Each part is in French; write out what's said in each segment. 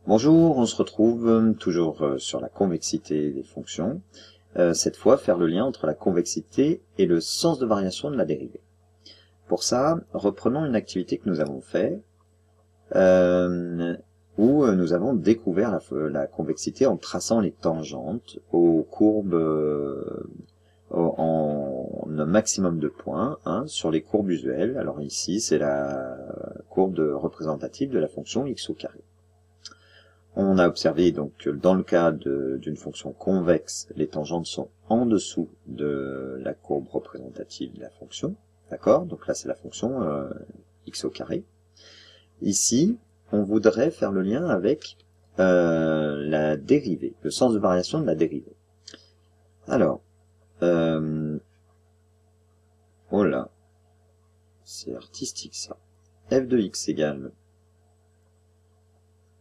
Bonjour, on se retrouve toujours sur la convexité des fonctions. Cette fois, faire le lien entre la convexité et le sens de variation de la dérivée. Pour ça, reprenons une activité que nous avons faite, où nous avons découvert la convexité en traçant les tangentes aux courbes en un maximum de points sur les courbes usuelles. Alors ici, c'est la courbe représentative de la fonction x au carré. On a observé donc que dans le cas d'une fonction convexe, les tangentes sont en dessous de la courbe représentative de la fonction. D'accord? Donc là, c'est la fonction x au carré. Ici, on voudrait faire le lien avec la dérivée, le sens de variation de la dérivée. Alors, oh là, c'est artistique ça. F de x égale...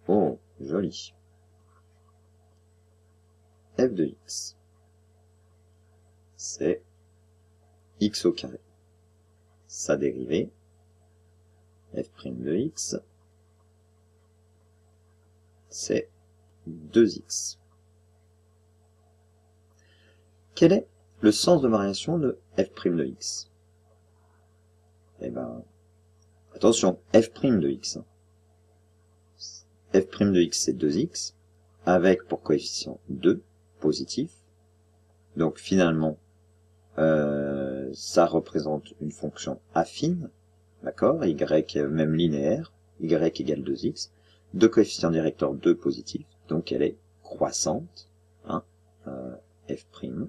Oh, joli. F de x, c'est x au carré. Sa dérivée, f' de x, c'est 2x. Quel est le sens de variation de f' de x? Eh ben, attention, f' de x. F' de x, c'est 2x, avec pour coefficient 2, positif. Donc finalement, ça représente une fonction affine, d'accord, y même linéaire, y égale 2x, deux coefficients directeurs 2 positifs, donc elle est croissante, f'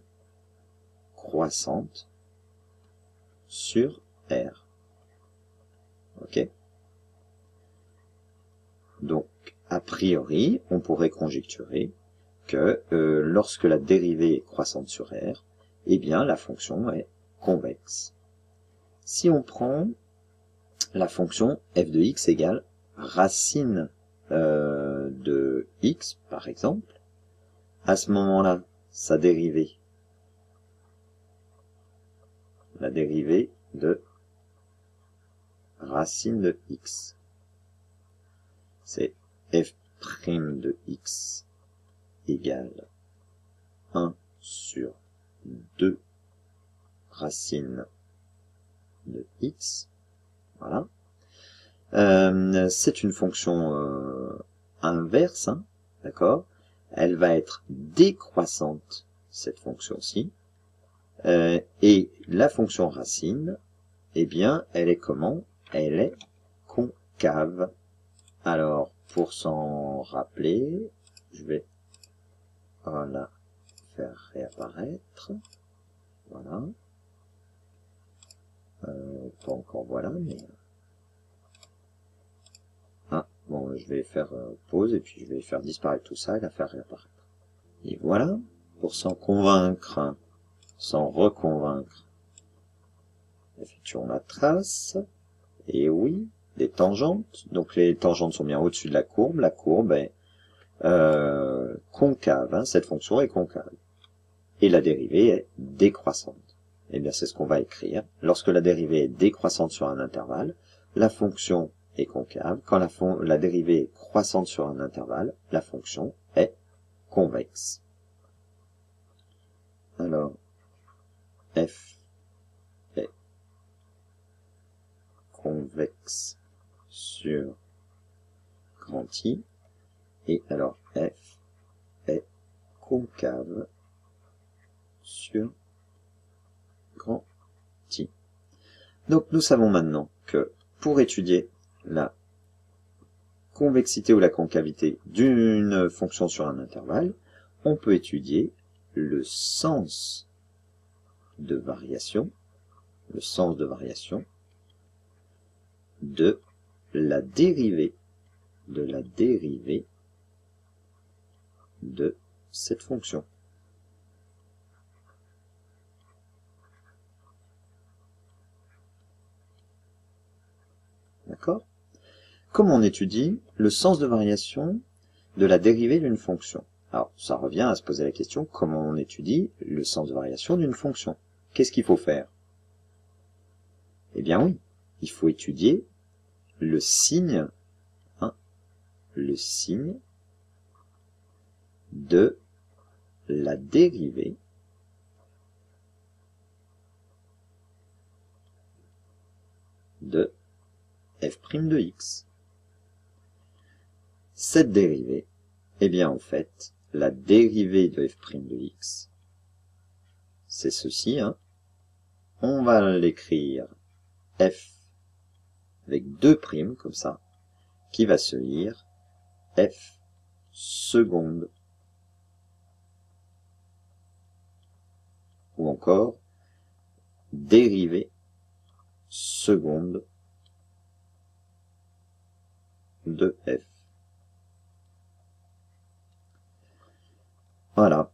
croissante sur R. Ok. Donc, a priori, on pourrait conjecturer que lorsque la dérivée est croissante sur R, eh bien la fonction est convexe. Si on prend la fonction f de x égale racine de x, par exemple, à ce moment-là, sa dérivée, la dérivée de racine de x, c'est f' de x égale 1 sur 2 racine de x. Voilà. C'est une fonction inverse, d'accord? Elle va être décroissante, cette fonction-ci. Et la fonction racine, eh bien, elle est comment? Elle est concave. Alors, pour s'en rappeler, je vais la faire réapparaître. Voilà. Pas encore voilà, mais... Ah, bon, je vais faire pause et puis je vais faire disparaître tout ça et la faire réapparaître. Et voilà, pour s'en convaincre, s'en reconvaincre, effectuons la trace. Et oui, les tangentes. Donc les tangentes sont bien au-dessus de la courbe. La courbe est concave, cette fonction est concave. Et la dérivée est décroissante. Eh bien, c'est ce qu'on va écrire. Lorsque la dérivée est décroissante sur un intervalle, la fonction est concave. Quand la dérivée est croissante sur un intervalle, la fonction est convexe. Alors, f est convexe sur grand I, et alors f est concave sur grand I. Donc nous savons maintenant que pour étudier la convexité ou la concavité d'une fonction sur un intervalle, on peut étudier le sens de variation, de la dérivée de cette fonction. D'accord? Comment on étudie le sens de variation de la dérivée d'une fonction? Alors, ça revient à se poser la question, comment on étudie le sens de variation d'une fonction? Qu'est-ce qu'il faut faire? Eh bien oui, il faut étudier le signe de la dérivée de f' de x. Cette dérivée, eh bien en fait, la dérivée de f' de x, c'est ceci, hein. On va l'écrire f avec 2 primes, comme ça, qui va se lire f seconde, ou encore dérivée seconde de f. Voilà.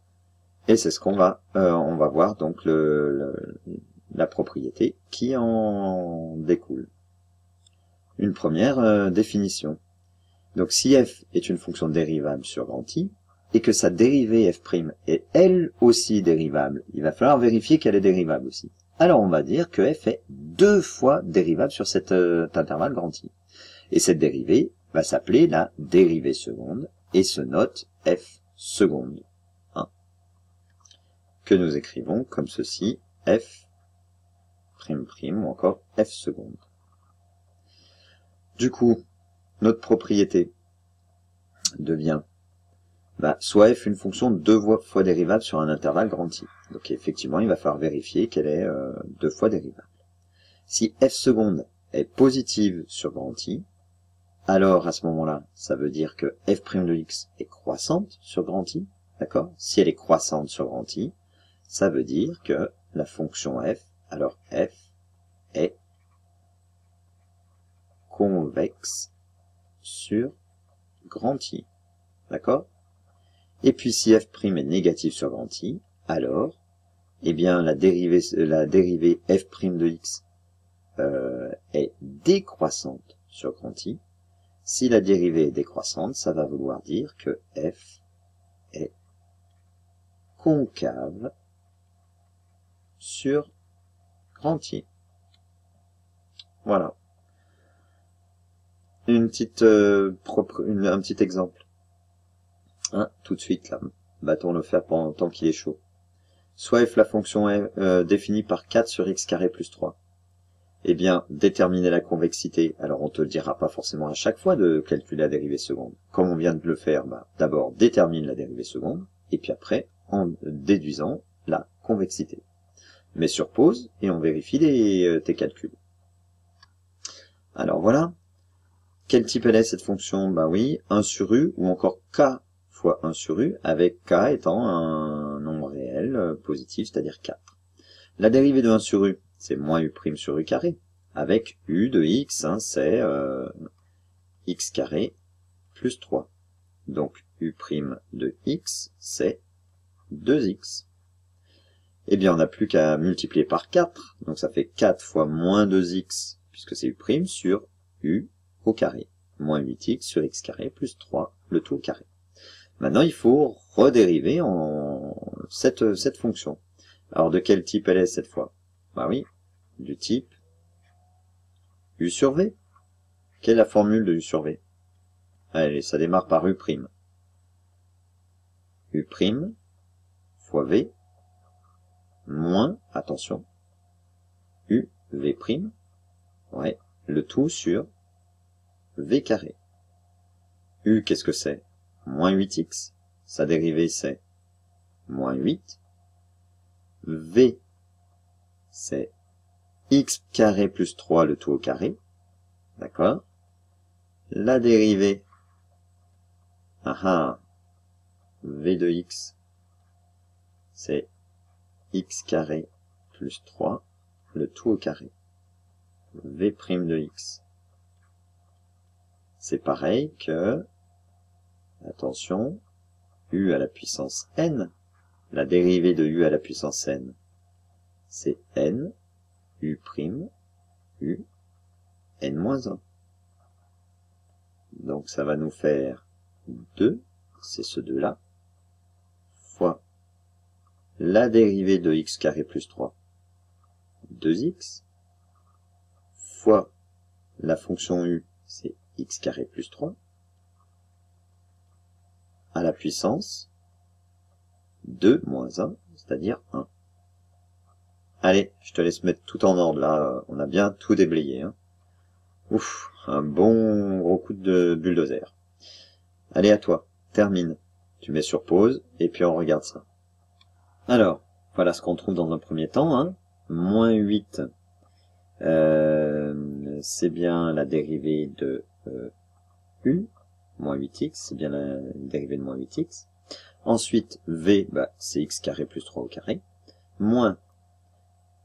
Et c'est ce qu'on va, on va voir donc la propriété qui en découle. Une première définition. Donc si f est une fonction dérivable sur grand I, et que sa dérivée f' est elle aussi dérivable, il va falloir vérifier qu'elle est dérivable aussi. Alors on va dire que f est 2 fois dérivable sur cet intervalle grand I. Et cette dérivée va s'appeler la dérivée seconde, et se note f seconde. Que nous écrivons comme ceci, f', ou encore f seconde. Du coup, notre propriété devient soit f une fonction 2 fois dérivable sur un intervalle grand I. Donc effectivement, il va falloir vérifier qu'elle est 2 fois dérivable. Si f seconde est positive sur grand I, alors à ce moment-là, ça veut dire que f' de x est croissante sur grand I. D'accord? Si elle est croissante sur grand I, ça veut dire que la fonction f, alors f est convexe sur grand I. D'accord? Et puis si f' est négative sur grand I, alors, eh bien, la dérivée f' de x est décroissante sur grand I. Si la dérivée est décroissante, ça va vouloir dire que f est concave sur grand I. Voilà. Un petit exemple. Hein, tout de suite, là. Battons le faire pendant tant qu'il est chaud. Soit f, la fonction est définie par 4 sur x carré plus 3. Eh bien, déterminer la convexité. Alors, on te le dira pas forcément à chaque fois de calculer la dérivée seconde. Comme on vient de le faire, d'abord, détermine la dérivée seconde, et puis après, en déduisant la convexité. Mets sur pause, et on vérifie tes calculs. Alors, voilà. Quel type elle est, cette fonction? Bah oui, 1 sur u, ou encore k fois 1 sur u, avec k étant un nombre réel positif, c'est-à-dire 4. La dérivée de 1 sur u, c'est moins u' sur u carré, avec u de x, hein, c'est x carré plus 3. Donc u' de x, c'est 2x. Eh bien, on n'a plus qu'à multiplier par 4, donc ça fait 4 fois moins 2x, puisque c'est u' sur u au carré, moins 8x sur x carré plus 3, le tout au carré. Maintenant, il faut redériver en cette fonction. Alors, de quel type elle est cette fois? Bah oui, du type u sur v. Quelle est la formule de u sur v? Allez, ça démarre par u'. u' fois v moins, attention, u v', ouais, le tout sur v carré. U, qu'est-ce que c'est? Moins 8x. Sa dérivée, c'est moins 8. V, c'est x carré plus 3, le tout au carré. D'accord? La dérivée, v de x, c'est x carré plus 3, le tout au carré. v' de x, c'est pareil que, attention, u à la puissance n. La dérivée de u à la puissance n, c'est n, u', u, n-1. Donc ça va nous faire 2, c'est ce 2-là, fois la dérivée de x carré plus 3, 2x, fois la fonction u, c'est x carré plus 3, à la puissance 2 moins 1, c'est-à-dire 1. Allez, je te laisse mettre tout en ordre là, on a bien tout déblayé. Hein. Ouf, un bon gros coup de bulldozer. Allez, à toi, termine. Tu mets sur pause, et puis on regarde ça. Alors, voilà ce qu'on trouve dans un premier temps. Hein. Moins 8, c'est bien la dérivée de u. Moins 8x, c'est bien la dérivée de moins 8x. Ensuite, v, c'est x carré plus 3 au carré. Moins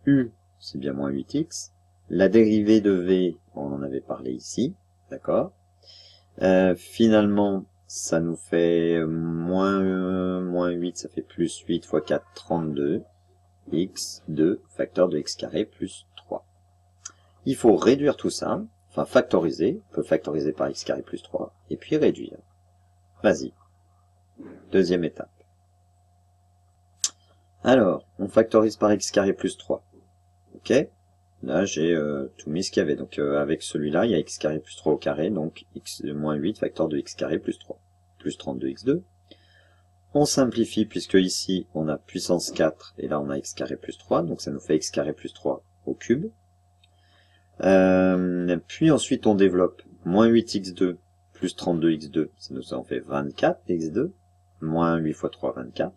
u, c'est bien moins 8x. La dérivée de v, on en avait parlé ici, d'accord. Finalement, ça nous fait moins 8, ça fait plus 8 fois 4, 32. X, 2, facteur de x carré plus 3. Il faut réduire tout ça, enfin factoriser, on peut factoriser par x carré plus 3, et puis réduire. Vas-y. Deuxième étape. Alors, on factorise par x carré plus 3. Ok. Là, j'ai tout mis ce qu'il y avait. Donc, avec celui-là, il y a x carré plus 3 au carré, donc x moins 8, facteur de x carré plus 3, plus 32x2. On simplifie, puisque ici, on a puissance 4, et là, on a x carré plus 3, donc ça nous fait x carré plus 3 au cube. Puis ensuite, on développe moins 8x2 plus 32x2, ça nous en fait 24x2, moins 8 fois 3, 24.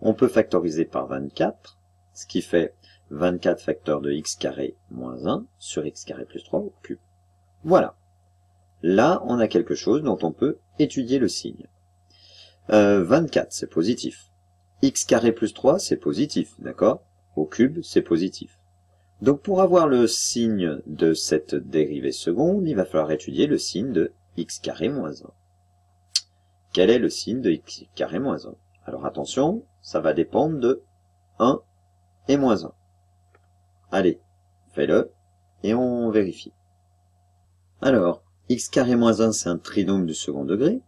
On peut factoriser par 24, ce qui fait 24 facteur de x carré moins 1 sur x carré plus 3 au cube. Voilà. Là, on a quelque chose dont on peut étudier le signe. 24, c'est positif. X carré plus 3, c'est positif, d'accord? Au cube, c'est positif. Donc pour avoir le signe de cette dérivée seconde, il va falloir étudier le signe de x carré moins 1. Quel est le signe de x carré moins 1? Alors attention, ça va dépendre de 1 et moins 1. Allez, fais-le, et on vérifie. Alors, x carré moins 1, c'est un trinôme du second degré.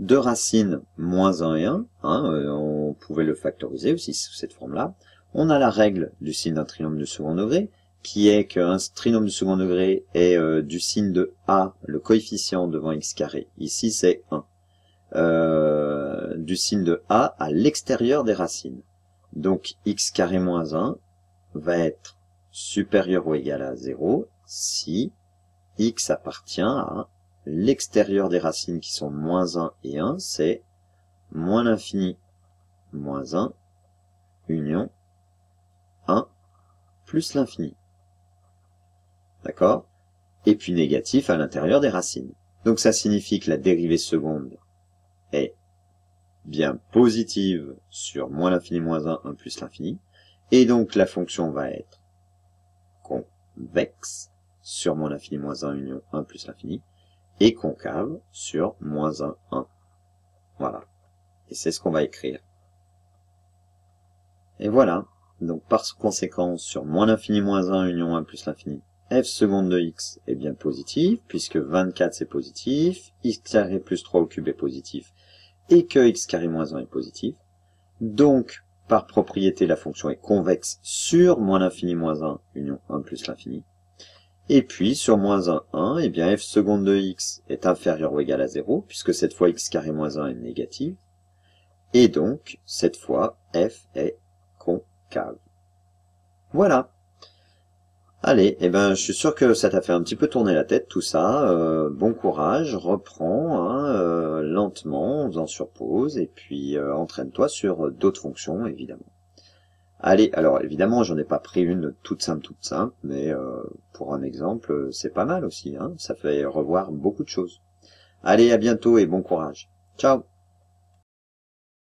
Deux racines, moins 1 et 1, on pouvait le factoriser aussi sous cette forme-là. On a la règle du signe d'un trinôme du second degré, qui est qu'un trinôme du second degré est du signe de a, le coefficient devant x carré. Ici, c'est 1. Du signe de a à l'extérieur des racines. Donc, x carré moins 1 va être supérieur ou égal à 0 si x appartient à l'extérieur des racines qui sont moins 1 et 1, c'est moins l'infini moins 1, union 1 plus l'infini. D'accord? Et puis négatif à l'intérieur des racines. Donc ça signifie que la dérivée seconde est bien positive sur moins l'infini moins 1, 1 plus l'infini. Et donc la fonction va être convexe sur moins l'infini moins 1, union 1 plus l'infini. Et concave sur moins 1, 1. Voilà. Et c'est ce qu'on va écrire. Et voilà. Donc par conséquent, sur moins l'infini moins 1, union 1 plus l'infini, f seconde de x est bien positif, puisque 24 c'est positif, x carré plus 3 au cube est positif, et que x carré moins 1 est positif. Donc, par propriété, la fonction est convexe sur moins l'infini moins 1, union 1 plus l'infini. Et puis, sur moins 1, 1, eh bien, f seconde de x est inférieur ou égal à 0, puisque cette fois, x carré moins 1 est négatif. Et donc, cette fois, f est concave. Voilà. Allez, eh ben, je suis sûr que ça t'a fait un petit peu tourner la tête, tout ça. Bon courage, reprends, lentement, en faisant sur pause, et puis entraîne-toi sur d'autres fonctions, évidemment. Allez, alors évidemment, j'en ai pas pris une toute simple, mais pour un exemple, c'est pas mal aussi, hein, ça fait revoir beaucoup de choses. Allez, à bientôt et bon courage. Ciao!